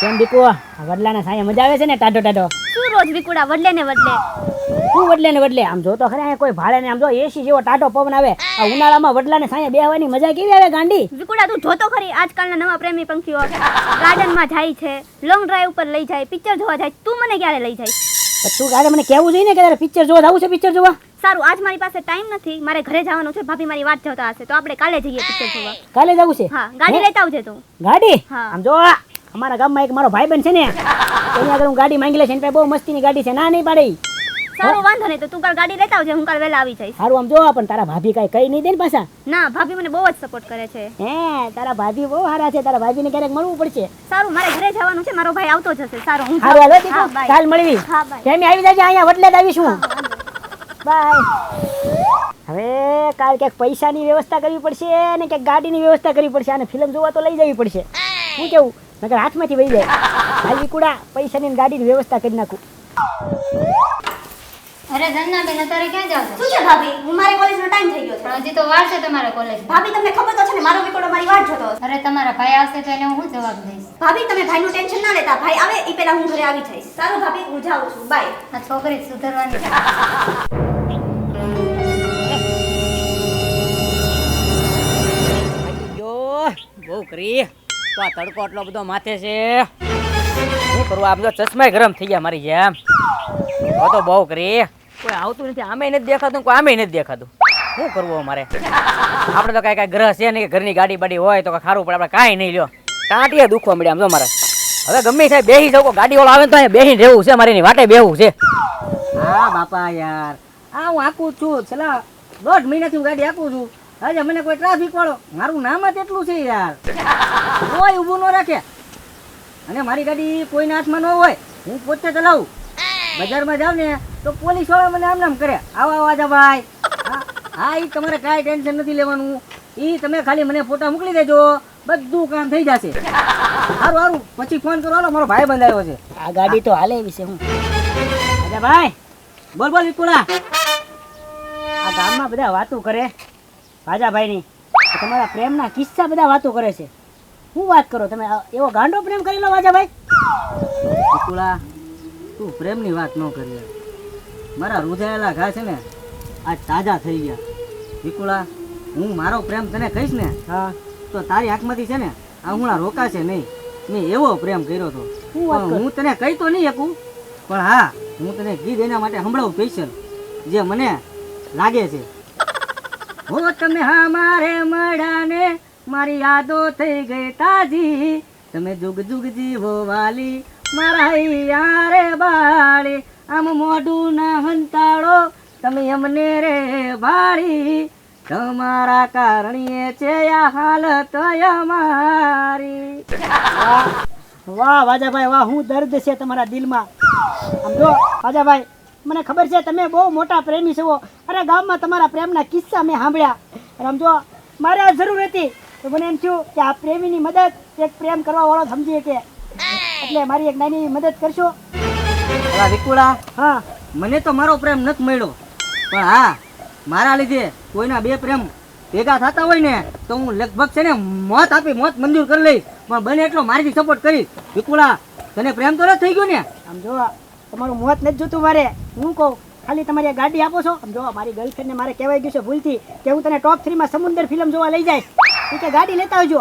કેમ દીકુ વડલાના સાયા મજા આવે છે ને ટાઢો ટાઢો? શું રોજ વિકુડા વડલે ને વડલે? શું વડલે ને વડલે? આમ જો તો ખરા કોઈ ભાડે ને આમ જો એસી જેવો ટાઢો પવન આવે. આ ઉનાળામાં વડલાને સાયા બેહવાની મજા કેવી આવે ગાંડી? વિકુડા તું જોતો ખરી આજકાલના નવા પ્રેમી પંખીઓ ગાર્ડનમાં જાય છે, લોંગ ડ્રાઈવ ઉપર લઈ જાય, પિક્ચર જોવા જાય. તું મને ક્યારે લઈ જાય? તું ગાડે મને કેવું જોઈએ ને કે તારે પિક્ચર જોવા જવું છે? પિક્ચર જોવા સારું, આજ મારી પાસે ટાઈમ નથી, મારે ઘરે જવાનું છે, ભાભી મારી વાત જોતા હશે, તો આપણે કાલે જઈએ પિક્ચર જોવા. કાલે જવું છે? હા, ગાડી લેતા આવજે તું. ગાડી? હા. આમ જો અમારા ગામમાં એક મારો ભાઈબંધ છે ને, એની આગળ હું ગાડી માંગી લઈશ. એની પાસે બહુ મસ્તીની ગાડી છે, ના નહીં પાડી. સારું, વાંધો નહીં, તો તું કાલ ગાડી લેતા આવજે, હું કાલ વહેલા આવી જઈશ. સારું. આમ જો પણ તારા ભાભી કઈ કઈ નહીં દે ને પાછા? ના, ભાભી મને બહુ જ સપોર્ટ કરે છે. હે, તારા ભાભી બહુ સારા છે. તારા ભાભીને ક્યારેક મળવું પડશે. સારું, મારે ઘરે જવાનું છે, મારો ભાઈ આવતો જશે. સારું, હું સારું હાલો હા, દીકુ, bye. કાલ મળવી. હા, bye. કેમ આવી જાજે, અહીંયા વડલે જ આવીશું. હા, વાંધો નહીં. બાય. હવે કાલ ક્યાંક પૈસાની વ્યવસ્થા કરવી પડશે ને ક્યાંક ગાડીની વ્યવસ્થા કરવી પડશે. અને ફિલ્મ જોવા તો લઈ જવી પડશે. શું કેવું? નકર હાથમાંથી વહી જાય. હાલ વિકુડા, પૈસાની ને ગાડીની વ્યવસ્થા કરી નાખું. અરે ધન્નાબેન, અત્યારે ક્યાં જાવ છો? શું છે ભાભી? હું મારી કોલેજનો ટાઈમ થઈ ગયો છે. હજી તો વાર છે તમારે કોલેજ. ભાભી તમને ખબર તો છે ને, મારો વિકોડો મારી વાટ જોતો હશે. અરે તમારા ભાઈ આવશે તો એને હું શું જવાબ દઈશ? ભાભી તમે ભાઈનું ટેન્શન ના લેતા, ભાઈ આવે એ પહેલા હું ઘરે આવી જઈશ. સારું ભાભી, હું જાઉં છું. બાય. આ છોકરી સુધરવાની છે. બહુ કરી તો આ તડકો એટલો બધો માથે છે. શું કરું? આમ તો ચશ્મા ગરમ થઈ ગયા મારી જેમ. તો બહુ કરી કોઈ આવતું નથી, આમે નથી દેખાતું, કોઈ આમે નથી દેખાતું. શું કરવું મારે? આપણે તો કાંઈ ગ્રહ છે ને કે ઘરની ગાડી બાડી હોય તો ખારું પડે. આપણે કાંઈ નહીં લ્યો, ટાંટીએ દુખવા મળે આમ જો મારે. હવે ગમે થાય બેસી જાવ, ગાડી વાળો આવે તો અહીંયા બેસીને રહેવું છે, મારે એની વાટે બેહવું છે. હા બાપા યાર, આ હું આકું છું. છેલ્લા 1.5 મહિનાથી હું ગાડી આકું છું. હજે મને કોઈ ટ્રાફિક વાળો, મારું નામ જ એટલું છે યાર, કોઈ ઊભું ન રાખે. અને મારી ગાડી કોઈના હાથમાં ન હોય, હું પોતે ચલાવું. બજારમાં જાવ ને તો પોલીસ વાળા મને આમ નામ કરે, આવો આજા ભાઈ. હા, એ તમારે કાંઈ ટેન્શન નથી લેવાનું. એ તમે ખાલી મને ફોટા મોકલી દેજો, બધું કામ થઈ જશે. સારું સારું, પછી ફોન કરવાનો, મારો ભાઈ બંધ આવ્યો છે. આ ગાડી તો હાલે એવી છે. હું આજા ભાઈ, બોલ બોલ વિપુલા. આ ગામમાં બધા વાતો કરે રાજાભાઈની, તમારા પ્રેમના કિસ્સા બધા વાતો કરે છે. શું વાત કરો તમે? એવો ગાંડો પ્રેમ કરેલો વાજાભાઈ? વિપુલા, તું પ્રેમની વાત ન કરી. મારા રૂજાયેલા ઘા છે ને આજ તાજા થઈ ગયા. વિપુલા, હું મારો પ્રેમ તને કહીશ ને હા તો તારી આંખમાંથી છે ને આંગળા રોકાશે નહીં. મેં એવો પ્રેમ કર્યો હતો. હું તને કહી તો નહીં શકું, પણ હા, હું તને ગીત એના માટે સંભળાવું સ્પેશિયલ, જે મને લાગે છે. હો તમે હમારે મળાને મારી યાદો થઈ ગઈ તાજી, તમે જુગ જુગ જીવો વાલી મારા યારે બાળી, આમ મોઢું ના હંતાળો તમે અમને રે બાળી, તમારા કારણીએ છે આ હાલત અમારી. વાહ વાજાભાઈ વાહ, હું દર્દ છે તમારા દિલમાં. આમ જો વાજાભાઈ, મને ખબર છે તમે બહુ મોટા પ્રેમી છો. અરે ગામમાં તમારા પ્રેમના કિસ્સા મેં સાંભળ્યા. અને આમ જો મારે આ જરૂર હતી તો મને એમ થયું કે આ પ્રેમીની મદદ એક પ્રેમ કરવા વાળો સમજીએ કે, એટલે મારી એક નાની મદદ કરશો? વિકુળા, હા, મને તો મારો પ્રેમ નથી મળ્યો, પણ હા, મારા લીધે કોઈના બે પ્રેમ ભેગા થતા હોય ને તો હું લગભગ છે ને મોત આપી મોત મંજૂર કરી લઈશ, પણ બને એટલો મારીથી સપોર્ટ કરીશ. વિકુળા, તને પ્રેમ તો નથી થઈ ગયો ને? આમ જો તમારું મોત નથી જોતું મારે. હું કહું ખાલી તમારી ગાડી આપો છો. આમ જો મારી ગર્લફ્રેન્ડને મારે કહેવાય ગયું છે ભૂલથી કે હું તને ટોપ 3 માં સમુદ્ર ફિલ્મ જોવા લઈ જાય, કે ગાડી લેતા આવજો.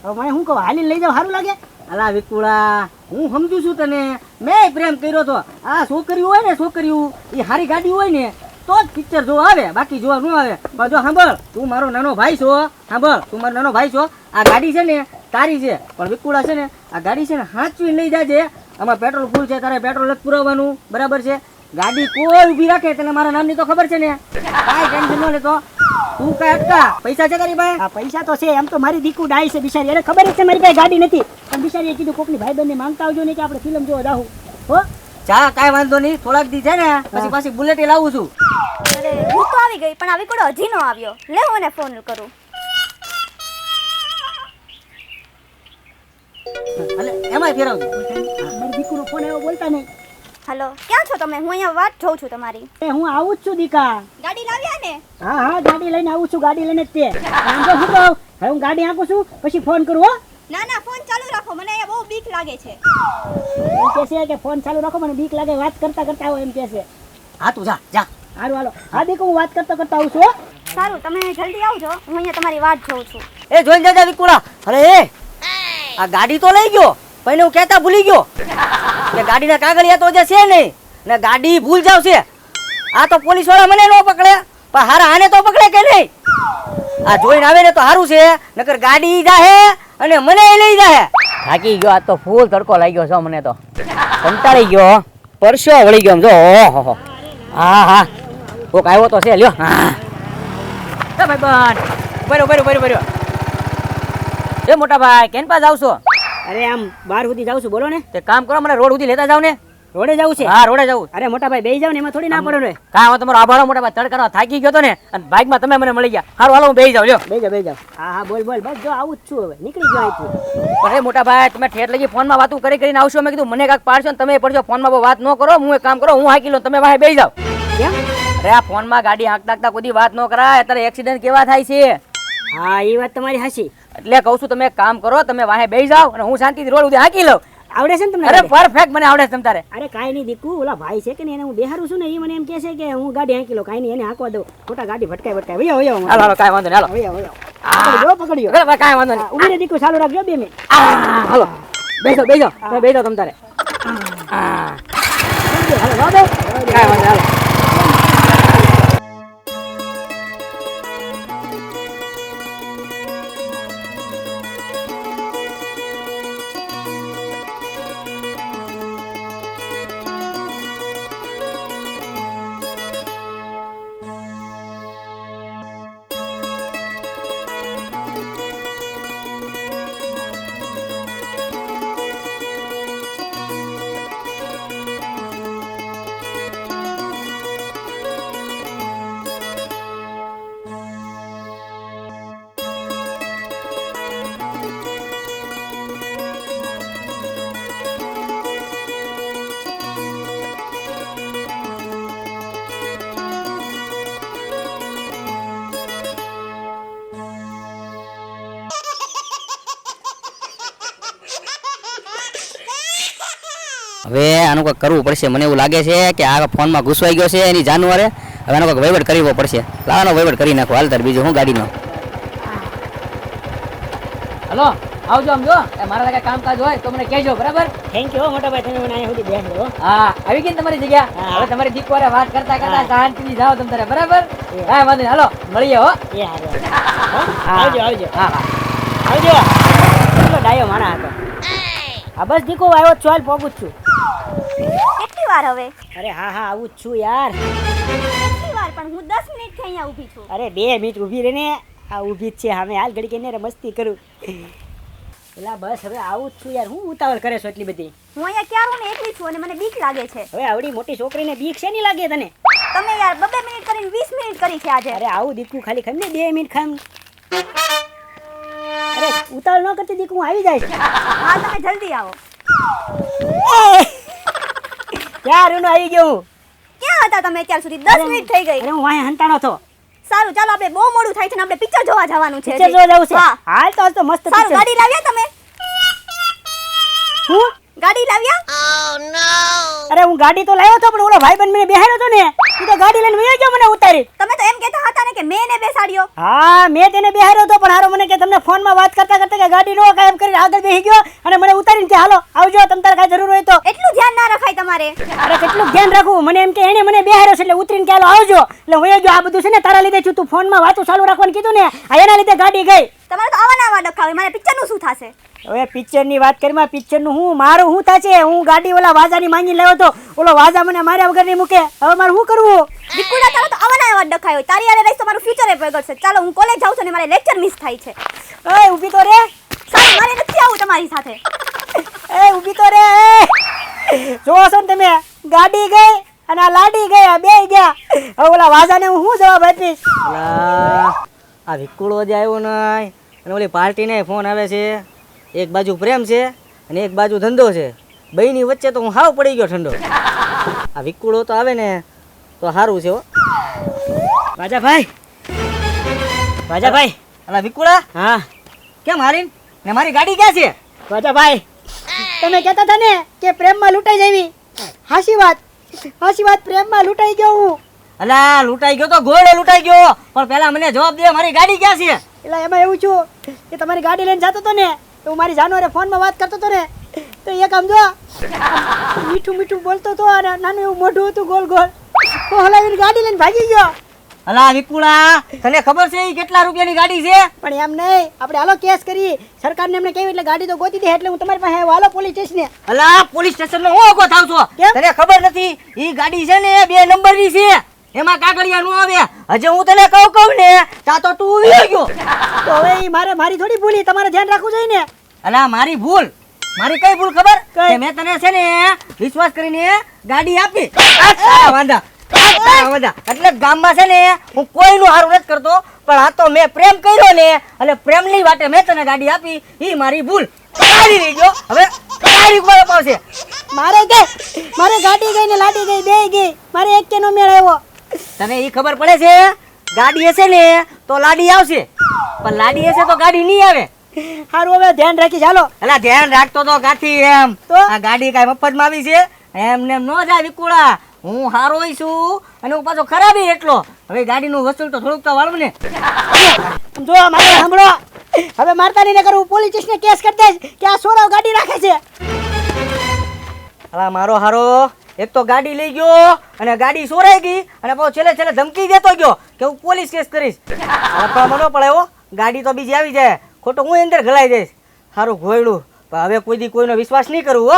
હવે મને શું કહું, હાલીને લઈ જાવ સારું લાગે? અલા વિકુળા, હું સમજુ છું તને, મેં પ્રેમ કર્યો તો. આ છોકરીઓ હોય ને, છોકરીઓ એ સારી ગાડી હોય ને તો જ પિક્ચર જોવા આવે, બાકી જોવા ન આવે. પણ જો સાંભળ, તું મારો નાનો ભાઈ છો, સાંભળ, તું મારો નાનો ભાઈ છો. આ ગાડી છે ને તારી છે, પણ વિકુળા છે ને આ ગાડી છે ને હાંચવી લઈ જાજે. આમાં પેટ્રોલ ફૂલ છે, તારે પેટ્રોલ જ પુરાવવાનું, બરાબર છે? ગાડી કોઈ ઊભી રાખે, તને મારા નામની તો ખબર છે ને, કાંઈ ટેન્શન ન લેતો. તું કઈ અટકા, પૈસા છે તારી પાસે? હા, પૈસા તો છે. એમ તો મારી દીકુ ડાય છે બિચારી, એને ખબર જ છે મારી પાસે ગાડી નથી, પણ બિચારીએ કીધું કોકની ભાઈબંધને માંગતા આવજો ને કે આપણે ફિલ્મ જોવા જાવું. હો ચા, કાંઈ વાંધો નહીં, થોડાક દી છે ને પછી પાછી બુલેટ લાવું છું. અરે હું તો આવી ગઈ, પણ આ વિકોડો હજી નો આવ્યો. લે હું એને ફોન કરું. એટલે એમાંય ફેરવજો. મારી દીકુનો ફોન આવ્યો, બોલતા નહીં. હેલો, ક્યાં છો તમે? હું અહીંયા વાત જોઉં છું તમારી. હું આવું જ છું દીકા. ગાડી લાવ્યા ને? હા હા, ગાડી લઈને આવું છું, ગાડી લઈને જ તે. આમ તો શું કહું, હવે હું ગાડી આંકું છું, પછી ફોન કરું. હો ના ના, ફોન ચાલુ રાખો. રાખો, મને અહીંયા બહુ બીક લાગે છે. એમ કે છે કે ફોન ચાલુ રાખો, મને બીક લાગે, વાત કરતા કરતા આવો એમ કે છે. હા તું જા જા. હારું હાલો. હા દીકુ, હું વાત કરતા કરતા આવું છું હો. સારું, તમે જલ્દી આવજો, હું અહીંયા તમારી વાટ જોઉં છું. એ જોઈને જાજા વિકુળા. અરે એ આ ગાડી તો લઈ ગયો પણ હું કહેતા ભૂલી ગયો કે ગાડીના કાગળિયા તો જે છે નહીં ને ગાડી ભૂલ જાવ છે. આ તો પોલીસ વાળા મને ન પકડે પણ હારા આને તો પકડે કે નહીં. આ જોઈને આવે ને તો સારું છે, નકર ગાડી જાહે અને મને લઈ જાહે. થાકી ગયો, આ તો ફૂલ તડકો લાગ્યો છે મને, તો કંટાળી ગયો, પરસો વળી ગયો. જો ઓહો, હા હા કોક આવ્યો તો છે, લ્યો. હા ભાઈ બન બરો બરો. એ મોટા ભાઈ કેન પાસ આવશો? અરે આમ બાર સુધી જાઉં છું, બોલો ને. તે કામ કરો, મને રોડ સુધી લેતા જાવ ને. રોડે જવું છે? હા રોડે જવું. અરે મોટા ભાઈ બેહી જાવ ને, એમાં થોડી ના પડો ને. કાં તમારો આભાર મોટા ભાઈ, તડકાનો થાકી ગયો તો ને અને બાઇકમાં તમે મને મળી ગયા. હારું હાલો હું બેસી જાઉં, લ્યો. બેહી જાવ. હા હા બોલ બોલ, બસ જો આવું જ છું, હવે નીકળી ગયો અહીંથી. પણ એ મોટા ભાઈ તમે ઠેઠ લગી ફોનમાં વાતું કરીને આવશો. મેં કીધું મને કાંઈક પાડશો ને તમે પડશો. ફોનમાં બહુ વાત ન કરો, હું એક કામ કરો, હું હાકી લઉં, તમે વાહે બેસી જાવ. કેમ? અરે આ ફોનમાં ગાડી હાંકતા હાંકતા કોઈ વાત ન કરાય, અત્યારે એક્સિડન્ટ કેવા થાય છે. હા એ વાત તમારી હાચી. એટલે કહું છું તમે એક કામ કરો, તમે વાહે બેસી જાવ અને હું શાંતિથી રોડ સુધી હાંકી લઉં. આવડે છે ને તમને? અરે પરફેક્ટ મને આવડે છે તમ તારે. અરે કાંઈ નહીં દીકુ, ઓલા ભાઈ છે કે ને એને હું બેહારું છું ને, એ મને એમ કહે છે કે હું ગાડી હાંકી લઉં. કાંઈ નહીં, એને હાંકવા દઉં. ખોટા ગાડી ભટકાય. વયો વયો હાલો હાલો કાંઈ વાંધો નહીં, હાલો. પકડ્યો. અરે કાંઈ વાંધો નહીં. ઉભી રે દીકુ, ચાલુ રાખજો 2 મિનિટ. હાલો બેસો તમે બેસો તમ તારે. હાલો વાહ દે. કાંઈ વાંધો નહીં, હાલો. હવે આનું કંઈક કરવું પડશે. મને એવું લાગે છે કે આ ફોનમાં ઘૂસવાઈ ગયો છે એની જાનવરે. હવે આનો કંઈક વહીવટ કરવો પડશે. લાવવાનો વહીવટ કરી નાખો. હાલ તાર બીજું હું ગાડીનો. હલો આવજો. આમ જો મારા લાગે કામકાજ હોય તો મને કહેજો, બરાબર? થેન્ક યુ મોટા ભાઈ, તમે મને અહીંયા સુધી બેહાડ્યો. હા આવી ગઈ ને તમારી જગ્યા. હવે તમારી દીકવારે વાત કરતા કરતા શાંતિથી જાઓ તમ તારે, બરાબર? હા વાંધો નહીં, હાલો મળીએ હો. એ હાલો. આવજો. હા હા આવજો. કેટલો ડાયો માણા હતો. હા બસ દીકુ આવ્યો જ છું, હાલ પહોંચું જ છું. કેટલી વાર હવે? અરે હા હા આવું જ છું યાર. કેટલી વાર? પણ હું 10 મિનિટથી અહીંયા ઊભી છું. અરે 2 મિનિટ ઊભી રહીને આ ઊભી જ છે સામે. હાલ ઘડી કહીને મસ્તી કરું. પેલા બસ હવે આવું જ છું યાર. હું ઉતાવળ કરે છો એટલી બધી? હું અહીંયા ક્યારું ને એકલી છું અને મને બીક લાગે છે. હવે આવડી મોટી છોકરીને બીક છે નહીં લાગે તને? તમે યાર 2 મિનિટ કરીને 20 મિનિટ કરી છે આજે. અરે આવું દીકું, ખાલી ખમ ને 2 મિનિટ ખમ. અરે ઉતાવળ ન કરતી દીકું, હું આવી જાય. હા તમે જલ્દી આવો. ક્યાં રૂનો આવી ગયો હું? ક્યાં હતા તમે અત્યાર સુધી? 10 મિનિટ થઈ ગઈ. અરે હું વાહે હંતાણો હતો. સારું ચાલો, આપણે બહુ મોડું થાય છે ને આપણે પિક્ચર જોવા જવાનું છે. પિક્ચર જોવા જવું છે? હા. હાલ તો આજ તો મસ્ત સારું, પિક્ચર. ગાડી લાવ્યા તમે? હું ગાડી લાવ્યા? અરે હું ગાડી તો લાવ્યો હતો, પણ ઓલો ભાઈબંધ મને બેહાડ્યો હતો ને, ઈ તો ગાડી લઈને વયો ગયો મને ઉતારી. તમે તો એમ કહેતા હતા ને કે મેં એને બેસાડ્યો. હા મેં તેને બેહાડ્યો હતો, પણ હારો મને કે તમને ફોનમાં વાત કરતા કરતા કે ગાડી નો કાયમ કરીને આગળ બેસી ગયો અને મને ઉતારીને કે હાલો આવજો, તમ તારે કાંઈ જરૂર હોય તો. એટલું ધ્યાન ના રખાય તમારે. અરે કેટલું ધ્યાન રાખવું? મને એમ કે એને મને બેહાડ્યો છે એટલે ઉતરીને કે હાલો આવજો એટલે વયો ગયો. આ બધું છે ને તારા લીધે છું. તું ફોનમાં વાતો ચાલુ રાખવાનું કીધું ને, આ એના લીધે ગાડી ગઈ. તમારે તો આવા આવા ડખાવે. મારે પિક્ચરનું શું થશે? હવે પિક્ચરની વાત કરીમાં પિક્ચરનું હું મારું શું થશે? હું ગાડી ઓલા વાજાની માંગી લાવ્યો તો, ઓલો વાજા મને માર્યા વગર નહીં મૂકે. હવે મારે શું કરવું? દીકુડા તારો તો આવા આવા ડખાય હોય. તારી યારે રહીશ તો મારું ફ્યુચર બગડશે. ચાલો હું કોલેજ જાઉં છું ને મારે લેક્ચર મિસ થાય છે. એ ઊભી તો રે. સારું મારે નથી આવું તમારી સાથે. એ ઊભી તો રે. જોવો છો ને તમે, ગાડી ગઈ અને આ લાડી ગઈ, આ બે ગયા. હવે ઓલા વાજાને હું શું જવાબ આપીશ? આ વિકુળો જ આવ્યો નહીં અને ઓલી પાર્ટીને ફોન આવે છે. એક બાજુ પ્રેમ છે અને એક બાજુ ધંધો છે. બેયની વચ્ચે તો હું હાવ પડી ગયો ઠંડો. આ વિકુળો તો આવે ને તો સારું છે હો. વાજાભાઈ, વાજાભાઈ. અલા વિકુળા હા કેમ હારીન ને મારી ગાડી ક્યાં છે? ભાઈ તમે કહેતા હતા ને કે પ્રેમમાં લૂંટાઈ જવી. હાસી વાત પ્રેમમાં લૂંટાઈ ગયો હું. અલા લૂંટાઈ ગયો તો ઘોડો લૂંટાઈ ગયો, પણ પહેલા મને જવાબ દે, મારી ગાડી ક્યાં છે? એટલે એમાં એવું છું કે તમારી ગાડી લઈને જતો હતો ને તો હું મારી જાનવરે ફોનમાં વાત કરતો હતો ને તો એક આમ જો મીઠું મીઠું બોલતો હતો અને નાનું એવું મોઢું હતું ગોલ ગોલ તો હલાવીને ગાડી લઈને ભાગી ગયો. અલા વિપુલા, તને ખબર છે ઈ કેટલા રૂપિયાની ગાડી છે? પણ એમ નહીં, આપણે હાલો કેસ કરી, સરકારને એમને કેવી એટલે ગાડી તો ગોતી દે, એટલે હું તમારી પાસે આવ્યો. હાલો પોલીસ સ્ટેશને. અલા પોલીસ સ્ટેશન માં હું ઉભો થાવ છો? કેમ? તને ખબર નથી ઈ ગાડી છે ને 2 નંબરની છે, એમાં કાગળિયા નો આવે. હજે હું તને કહું ને તા તો તું ઉઈ ગયો. તો હવે ઈ મારી થોડી ભૂલી, તમારે ધ્યાન રાખવું જોઈએ ને. અલા મારી ભૂલ, મારી કઈ ભૂલ ખબર? કઈ? કે મેં તને છે ને વિશ્વાસ કરીને ગાડી આપી. આ વાંધા એટલે ગામમાં છે ને હું કોઈનું હારું નથી કરતો, પણ આ તો મેં પ્રેમ કર્યો ને અને પ્રેમની વાટે મેં તને ગાડી આપી, ઈ મારી ભૂલ. ગાડી લઈ ગયો, હવે ગાડી ઉપર અપાવશે. મારે ગાડી ગઈ ને લાડી ગઈ, બે ગઈ, મારે એક કે નો મેળ આવ્યો. તને ઈ ખબર પડે છે ગાડી હશે ને તો લાડી આવશે, પણ લાડી હશે તો ગાડી નહીં આવે. હારું હવે ધ્યાન રાખીશ. હાલો. અલા ધ્યાન રાખતો તો ગાથી એમ તો? આ ગાડી કાંઈ મફતમાં આવી છે? એમને એમ નો જાય વિકુળા, હું હારો છું અને હું પાછો ખરાબી એટલો. હવે ગાડીનું વસૂલ તો થોડુંક તો વાળવું ને. જો મારે સાંભળો, હવે મારતા નહીં કરું, પોલીસ સ્ટેશને કેસ કરી દઈશ કે આ સોરાવ ગાડી રાખે છે. અલા મારો હારો એક તો ગાડી લઈ ગયો અને ગાડી ચોરાઈ ગઈ અને પાછો છેલ્લે ધમકી દેતો ગયો કે હું પોલીસ કેસ કરીશ. હવે મનો પડે હો, ગાડી તો બીજી આવી જાય, ખોટો હું અંદર ગલાઈ દઈશ. સારું ઘોયડું, પણ હવે કોઈ દી કોઈનો વિશ્વાસ નહીં કરું હો.